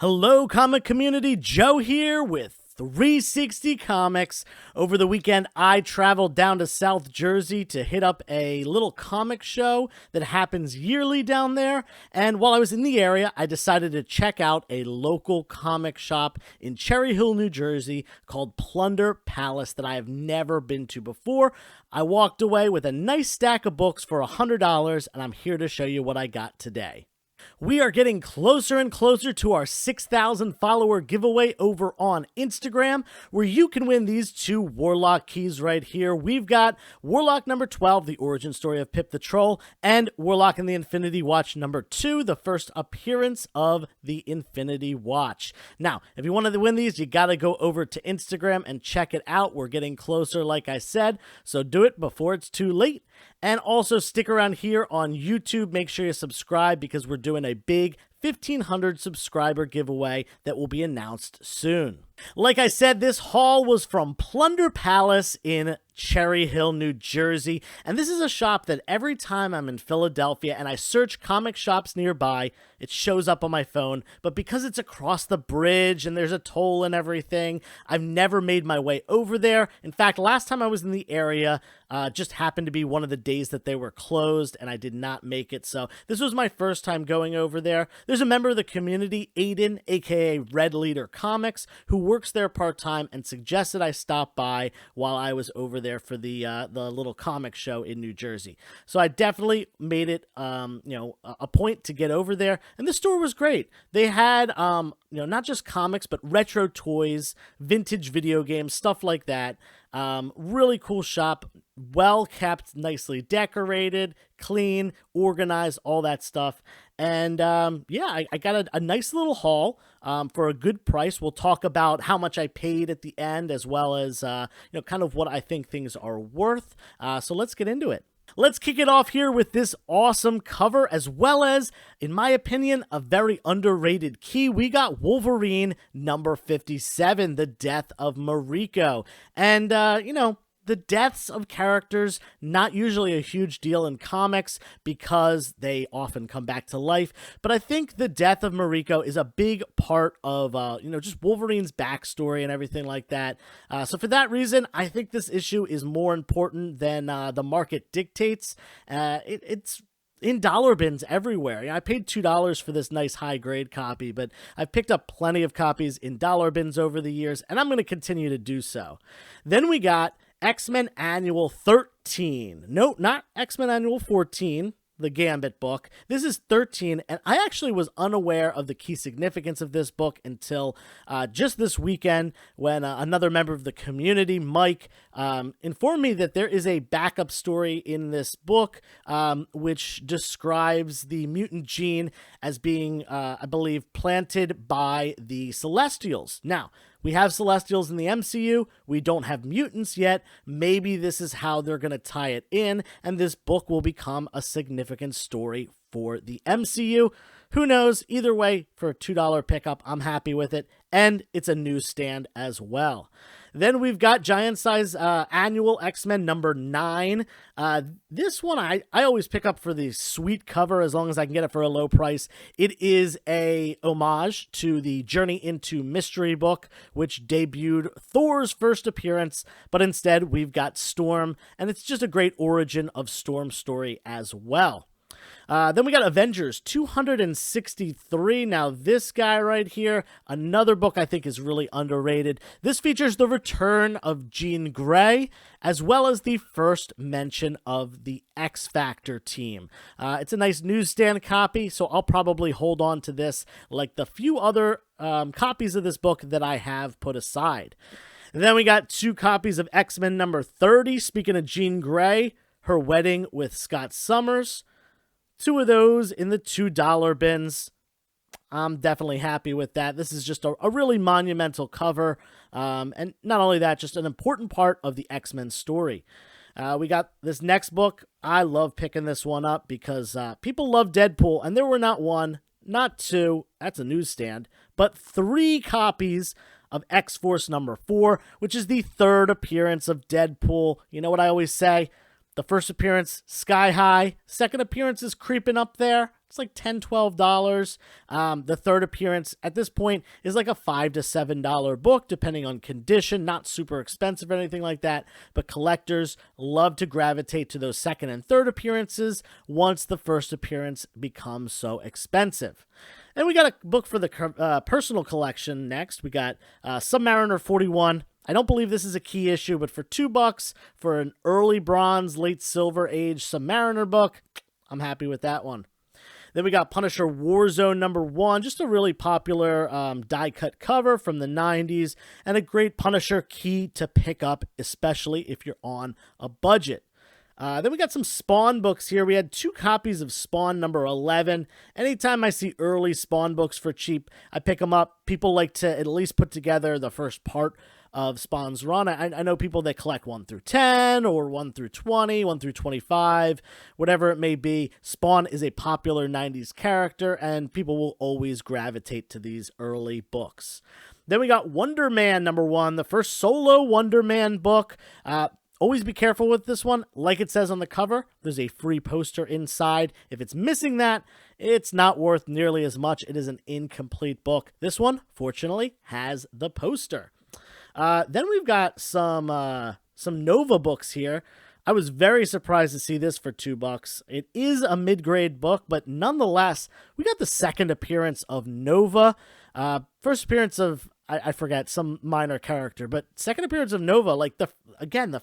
Hello, comic community. Joe here with 360 Comics. Over the weekend, I traveled down to South Jersey to hit up a little comic show that happens yearly down there. And while I was in the area, I decided to check out a local comic shop in Cherry Hill, New Jersey called Plunder Palace that I have never been to before. I walked away with a nice stack of books for $100, and I'm here to show you what I got today. We are getting closer and closer to our 6,000 follower giveaway over on Instagram, where you can win these two Warlock keys right here. We've got Warlock number 12, the origin story of Pip the Troll, and Warlock and the Infinity Watch number 2, the first appearance of the Infinity Watch. Now, if you wanted to win these, you got to go over to Instagram and check it out. We're getting closer, like I said, so do it before it's too late. And also stick around here on YouTube. Make sure you subscribe because we're doing a big 1,500 subscriber giveaway that will be announced soon. Like I said, this haul was from Plunder Palace in Cherry Hill, New Jersey. And this is a shop that every time I'm in Philadelphia and I search comic shops nearby, it shows up on my phone. But because it's across the bridge and there's a toll and everything, I've never made my way over there. In fact, last time I was in the area, just happened to be one of the days that they were closed and I did not make it. So this was my first time going over there. There's a member of the community, Aiden, aka Red Leader Comics, who works there part-time and suggested I stop by while I was over there for the little comic show in New Jersey. So I definitely made it a point to get over there, and the store was great. They had not just comics but retro toys, vintage video games, stuff like that. Really cool shop, well kept, nicely decorated, clean, organized, all that stuff. And I got a nice little haul for a good price. We'll talk about how much I paid at the end, as well as kind of what I think things are worth. So let's get into it. Let's kick it off here with this awesome cover, as well as, in my opinion, a very underrated key. We got Wolverine number 57, The Death of Mariko. And, the deaths of characters, not usually a huge deal in comics because they often come back to life. But I think the death of Mariko is a big part of, just Wolverine's backstory and everything like that. So for that reason, I think this issue is more important than the market dictates. It's in dollar bins everywhere. I paid $2 for this nice high-grade copy, but I've picked up plenty of copies in dollar bins over the years, and I'm going to continue to do so. Then we got X-Men Annual 13. No, not X-Men Annual 14, the Gambit book. This is 13, and I actually was unaware of the key significance of this book until just this weekend when another member of the community, Mike, informed me that there is a backup story in this book which describes the mutant gene as being, I believe, planted by the Celestials. Now, we have Celestials in the MCU. We don't have mutants yet. Maybe this is how they're going to tie it in, and this book will become a significant story for the MCU. Who knows? Either way, for a $2 pickup, I'm happy with it, and it's a newsstand as well. Then we've got Giant Size Annual X-Men number 9. This one I always pick up for the sweet cover as long as I can get it for a low price. It is a homage to the Journey into Mystery book, which debuted Thor's first appearance, but instead we've got Storm, and it's just a great origin of Storm's story as well. Then we got Avengers 263. Now this guy right here, another book I think is really underrated. This features the return of Jean Grey, as well as the first mention of the X-Factor team. It's a nice newsstand copy, so I'll probably hold on to this like the few other copies of this book that I have put aside. And then we got 2 copies of X-Men number 30. Speaking of Jean Grey, her wedding with Scott Summers. 2 of those in the $2 bins. I'm definitely happy with that. This is just a really monumental cover. And not only that, just an important part of the X-Men story. We got this next book. I love picking this one up because people love Deadpool. And there were not 1, not 2, that's a newsstand, but 3 copies of X-Force number 4, which is the 3rd appearance of Deadpool. You know what I always say? The first appearance, sky high. Second appearance is creeping up there. It's like $10, $12. The third appearance at this point is like a $5 to $7 book, depending on condition. Not super expensive or anything like that, but collectors love to gravitate to those second and third appearances once the first appearance becomes so expensive. And we got a book for the personal collection next. We got Submariner 41. I don't believe this is a key issue, but for $2 for an early bronze, late silver age Submariner book, I'm happy with that one. Then we got Punisher Warzone #1, just a really popular die-cut cover from the 90s, and a great Punisher key to pick up, especially if you're on a budget. Then we got some Spawn books here. We had 2 copies of Spawn #11. Anytime I see early Spawn books for cheap, I pick them up. People like to at least put together the first part of Spawn's run. I know people that collect 1 through 10 or 1 through 20, 1 through 25, whatever it may be. Spawn is a popular 90s character, and people will always gravitate to these early books. Then we got Wonder Man #1, the first solo Wonder Man book. Always be careful with this one. Like it says on the cover, there's a free poster inside. If it's missing that, it's not worth nearly as much. It is an incomplete book. This one, fortunately, has the poster. Then we've got some Nova books here. I was very surprised to see this for $2. It is a mid-grade book, but nonetheless, we got the second appearance of Nova. First appearance of, I forget, some minor character, but second appearance of Nova, like the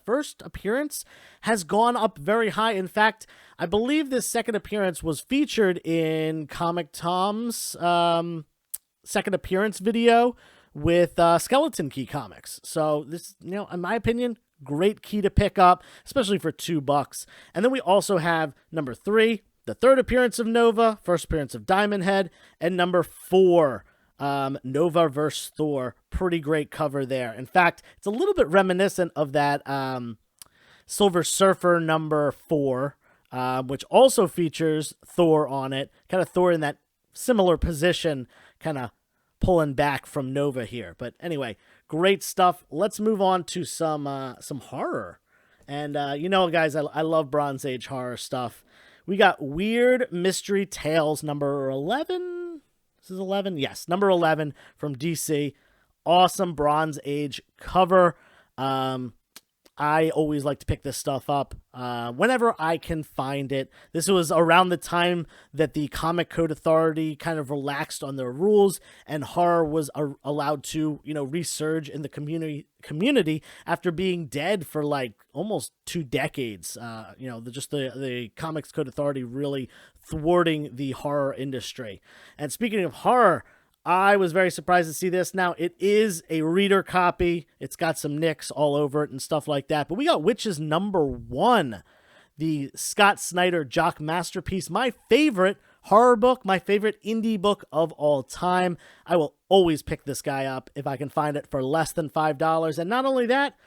first appearance has gone up very high. In fact, I believe this second appearance was featured in Comic Tom's second appearance video with Skeleton Key Comics. So this, in my opinion, great key to pick up, especially for $2. And then we also have #3, the third appearance of Nova, first appearance of Diamond Head, and #4, Nova vs. Thor. Pretty great cover there. In fact, it's a little bit reminiscent of that Silver Surfer #4, which also features Thor on it. Kind of Thor in that similar position, kind of pulling back from Nova here. But anyway, great stuff. Let's move on to some horror. And guys, I love Bronze Age horror stuff. We got Weird Mystery Tales #11. This is 11? Yes, #11 from DC. Awesome Bronze Age cover. I always like to pick this stuff up whenever I can find it. This was around the time that the Comic Code Authority kind of relaxed on their rules, and horror was allowed to, resurge in the community after being dead for like almost 2 decades. The Comics Code Authority really thwarting the horror industry. And speaking of horror, I was very surprised to see this. Now, it is a reader copy. It's got some nicks all over it and stuff like that. But we got Witches #1, the Scott Snyder Jock masterpiece. My favorite horror book, my favorite indie book of all time. I will always pick this guy up if I can find it for less than $5. And not only that,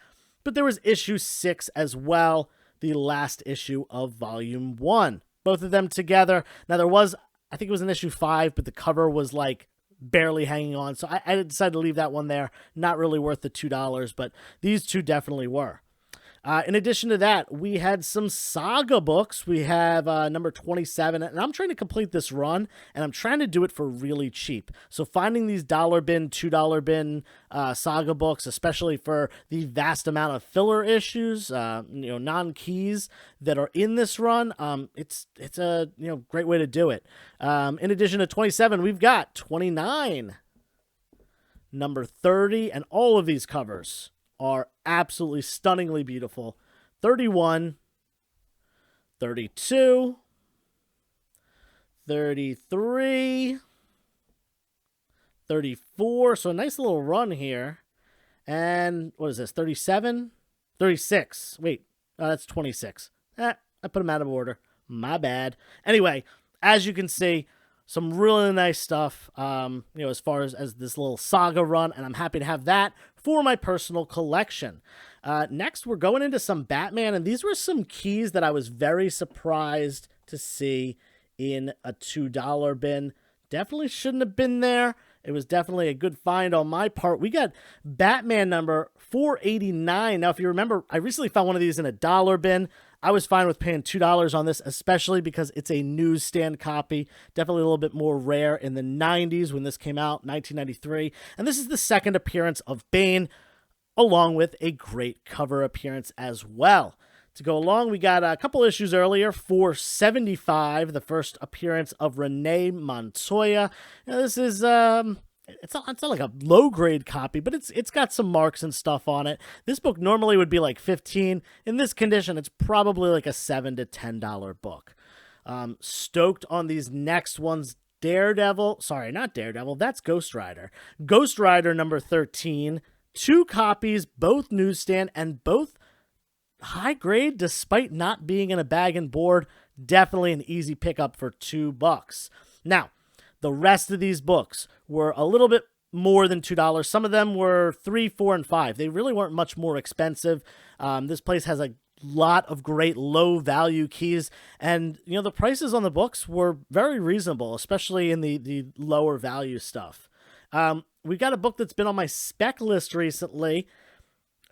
but there was issue 6 as well, the last issue of volume 1. Both of them together. Now, there was, I think it was an issue 5, but the cover was like barely hanging on. So I decided to leave that one there. Not really worth the $2, but these two definitely were. In addition to that, we had some Saga books. We have number 27, and I'm trying to complete this run, and I'm trying to do it for really cheap. So finding these $1 bin, $2 bin Saga books, especially for the vast amount of filler issues, non-keys that are in this run, it's a great way to do it. In addition to 27, we've got 29, number 30, and all of these covers are absolutely stunningly beautiful. 31, 32, 33, 34. So a nice little run here. And what is this? 37, 36. Wait, that's 26. I put them out of order. My bad. Anyway, as you can see, some really nice stuff, as far as this little Saga run, and I'm happy to have that for my personal collection. Next, we're going into some Batman, and these were some keys that I was very surprised to see in a $2 bin. Definitely shouldn't have been there. It was definitely a good find on my part. We got Batman number 489. Now, if you remember, I recently found one of these in a $1 bin. I was fine with paying $2 on this, especially because it's a newsstand copy. Definitely a little bit more rare in the 90s when this came out, 1993. And this is the second appearance of Bane, along with a great cover appearance as well. To go along, we got a couple issues earlier. 475, the first appearance of Renee Montoya. Now, this is it's not like a low grade copy, but it's got some marks and stuff on it. This book normally would be like $15. In this condition, it's probably like a $7 to $10 book. Stoked on these next ones. Daredevil, sorry, not Daredevil, that's Ghost Rider. Ghost Rider number 13, 2 copies, both newsstand and both high grade despite not being in a bag and board. Definitely an easy pickup for $2. Now, the rest of these books were a little bit more than $2. Some of them were $3, $4, and $5. They really weren't much more expensive. This place has a lot of great low value keys, and the prices on the books were very reasonable, especially in the lower value stuff. We got a book that's been on my spec list recently.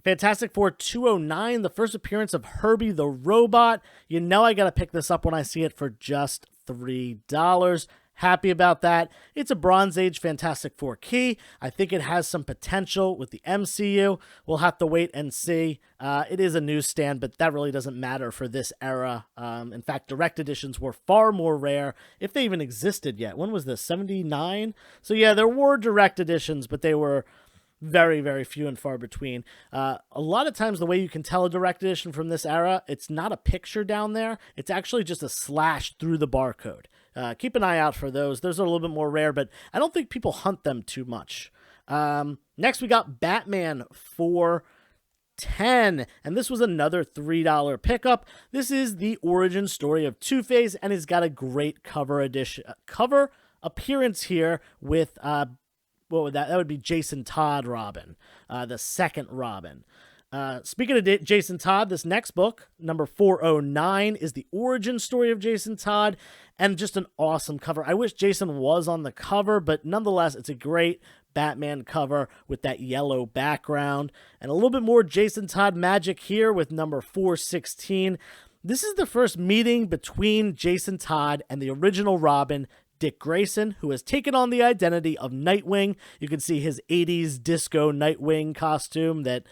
Fantastic Four 209, the first appearance of Herbie the Robot. I got to pick this up when I see it for just $3. Happy about that. It's a Bronze Age Fantastic Four key. I think it has some potential with the MCU. We'll have to wait and see. It is a newsstand, but that really doesn't matter for this era. In fact, direct editions were far more rare, if they even existed yet. When was this? 79? So yeah, there were direct editions, but they were very, very few and far between. A lot of times the way you can tell a direct edition from this era, it's not a picture down there. It's actually just a slash through the barcode. Keep an eye out for those. Those are a little bit more rare, but I don't think people hunt them too much. Next, we got Batman 410, and this was another $3 pickup. This is the origin story of Two-Face, and it's got a great cover appearance here with what would that would be Jason Todd Robin, the second Robin. Speaking of Jason Todd, this next book, number 409, is the origin story of Jason Todd, and just an awesome cover. I wish Jason was on the cover, but nonetheless, it's a great Batman cover with that yellow background, and a little bit more Jason Todd magic here with number 416. This is the first meeting between Jason Todd and the original Robin, Dick Grayson, who has taken on the identity of Nightwing. You can see his 80s disco Nightwing costume that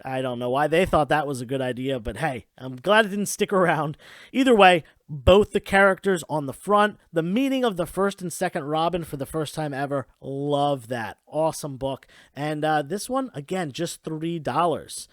I don't know why they thought that was a good idea, but hey, I'm glad it didn't stick around. Either way, both the characters on the front, the meeting of the first and second Robin for the first time ever. Love that. Awesome book. And this one, again, just $3.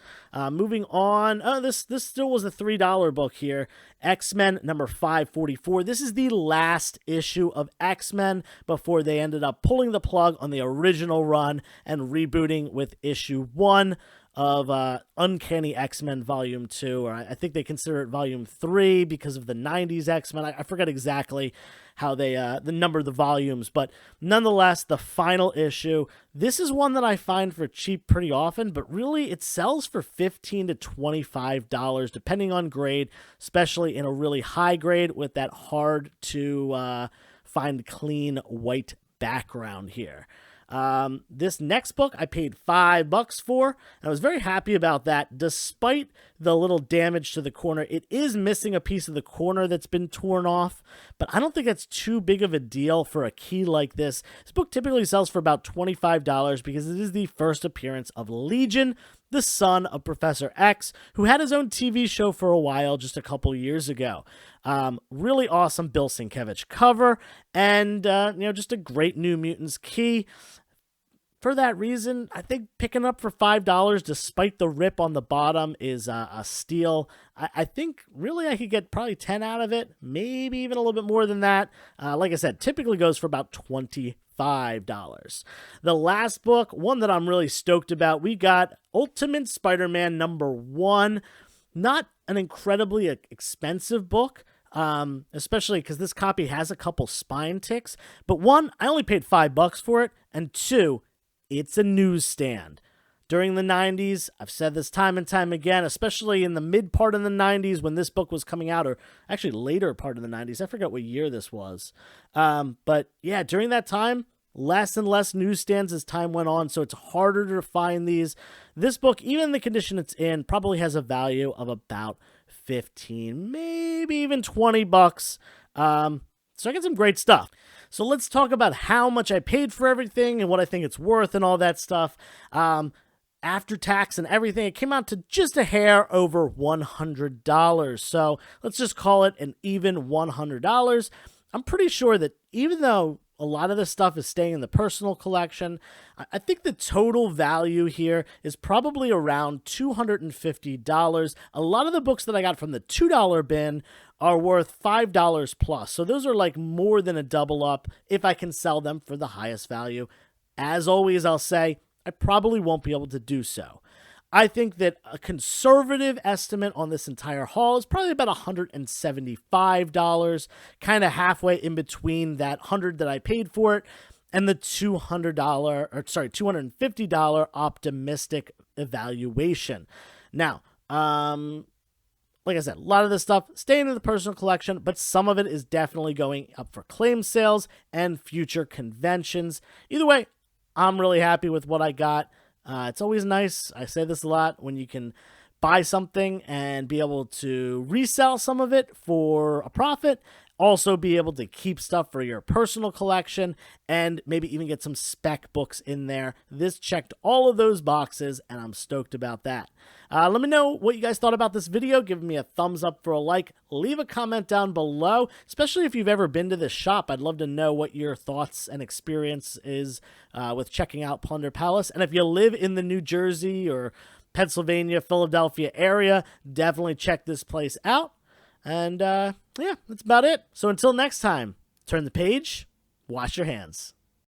Moving on, this still was a $3 book here. X-Men number 544. This is the last issue of X-Men before they ended up pulling the plug on the original run and rebooting with issue 1 of Uncanny X-Men Volume 2, or I think they consider it Volume 3 because of the 90s X-Men. I forget exactly how they the number of the volumes, but nonetheless, the final issue. This is one that I find for cheap pretty often, but really it sells for $15 to $25, depending on grade, especially in a really high grade with that hard to find clean white background here. This next book I paid $5 for, and I was very happy about that. Despite the little damage to the corner, it is missing a piece of the corner that's been torn off, but I don't think that's too big of a deal for a key like this. This book typically sells for about $25 because it is the first appearance of Legion, the son of Professor X, who had his own TV show for a while just a couple years ago. Really awesome Bill Sienkiewicz cover, and just a great New Mutants key. For that reason, I think picking up for $5, despite the rip on the bottom, is a steal. I think really I could get probably 10 out of it, maybe even a little bit more than that. Like I said, typically goes for about $25. The last book, one that I'm really stoked about, we got Ultimate Spider-Man number 1. Not an incredibly expensive book, especially because this copy has a couple spine ticks. But one, I only paid $5 for it, and two, it's a newsstand. During the 90s, I've said this time and time again, especially in the mid part of the 90s when this book was coming out, or actually later part of the 90s. I forgot what year this was. But yeah, during that time, less and less newsstands as time went on, so it's harder to find these. This book, even in the condition it's in, probably has a value of about 15, maybe even 20 bucks. So I get some great stuff. So let's talk about how much I paid for everything and what I think it's worth and all that stuff. After tax and everything, it came out to just a hair over $100. So let's just call it an even $100. I'm pretty sure that even though a lot of this stuff is staying in the personal collection, I think the total value here is probably around $250. A lot of the books that I got from the $2 bin are worth $5 plus. So those are like more than a double up if I can sell them for the highest value. As always, I'll say I probably won't be able to do so. I think that a conservative estimate on this entire haul is probably about $175, kind of halfway in between that $100 that I paid for it and the $250 optimistic evaluation. Now, like I said, a lot of this stuff staying in the personal collection, but some of it is definitely going up for claim sales and future conventions. Either way, I'm really happy with what I got. It's always nice, I say this a lot, when you can buy something and be able to resell some of it for a profit, also be able to keep stuff for your personal collection, and maybe even get some spec books in there. This checked all of those boxes, and I'm stoked about that. Let me know what you guys thought about this video. Give me a thumbs up for a like. Leave a comment down below, especially if you've ever been to this shop. I'd love to know what your thoughts and experience is with checking out Plunder Palace. And if you live in the New Jersey or Pennsylvania, Philadelphia area, definitely check this place out. And yeah, that's about it. So until next time, turn the page, wash your hands.